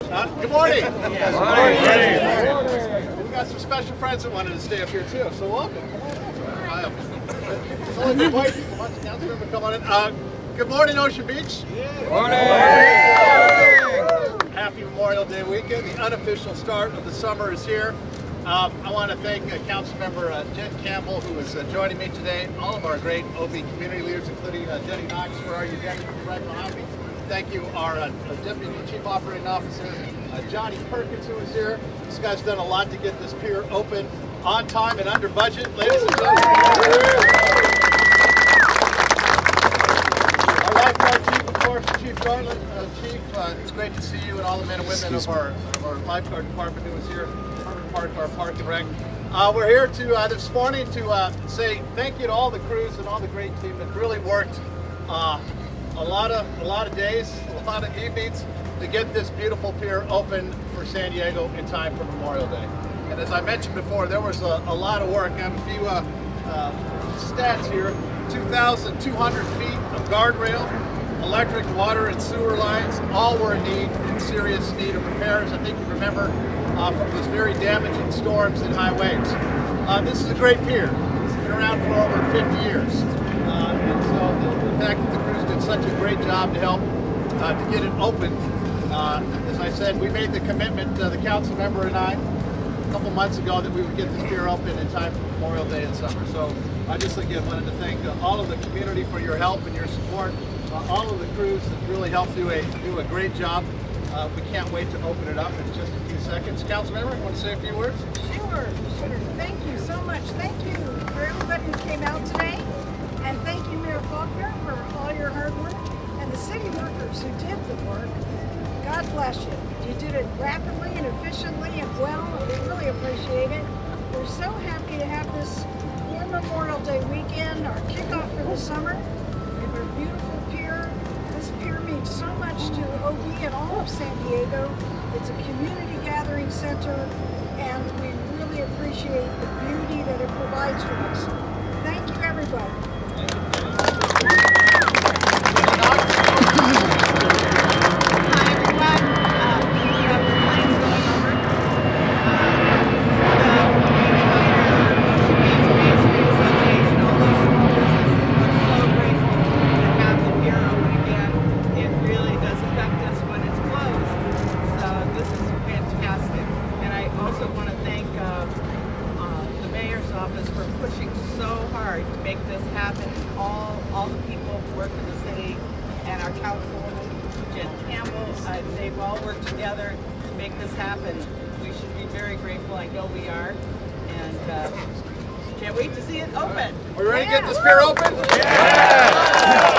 Good morning. Good morning. We got some special friends that wanted to stay up here too, so welcome. It's only white people. Watch the council member come on in. Good morning, Ocean Beach. Good morning. Happy Memorial Day weekend. The unofficial start of the summer is here. I want to thank Council Member Jen Campbell, who is joining me today. All of our great OB community leaders, including Jenny Knox. Where are you, Jenny? Right behind me. Thank you, our Deputy Chief Operating Officer, Johnny Perkins, who is here. This guy's done a lot to get this pier open on time and under budget, ladies and gentlemen. Our lifeguard chief, of course, Chief Garland. Chief, it's great to see you and all the men and women of our lifeguard department who is here, part of our park and rec. We're here to this morning to say thank you to all the crews and all the great team that really worked a lot of days, a lot of evenings to get this beautiful pier open for San Diego in time for Memorial Day. And as I mentioned before, there was a lot of work. I have a few stats here. 2,200 feet of guardrail, electric, water, and sewer lines, all were in serious need of repairs. I think you remember from those very damaging storms and high waves. This is a great pier. It's been around for over 50 years. And so the fact that the crews did such a great job to help to get it open. As I said, we made the commitment, the council member and I, a couple months ago, that we would get this pier open in time for Memorial Day and summer. So I just again wanted to thank all of the community for your help and your support. All of the crews that really helped do a great job. We can't wait to open it up in just a few seconds. Councilmember, you want to say a few words? Sure. Thank you so much. Thank you for everybody who came out today. And thank you, Mayor Faulconer, for all your hard work. And the city workers who did the work. God bless you. You did it rapidly and efficiently and well. We really appreciate it. We're so happy to have this for Memorial Day weekend, our kickoff for the summer. We have a beautiful pier. This pier means so much to OB and all of San Diego. It's a community gathering center, and we really appreciate the beauty that it provides for us. Thank you, everybody. for pushing so hard to make this happen. All the people who work in the city and our councilwoman, Jen Campbell, they've all worked together to make this happen. We should be very grateful. I know we are. And can't wait to see it open. Are we ready to get this pier open? Yeah!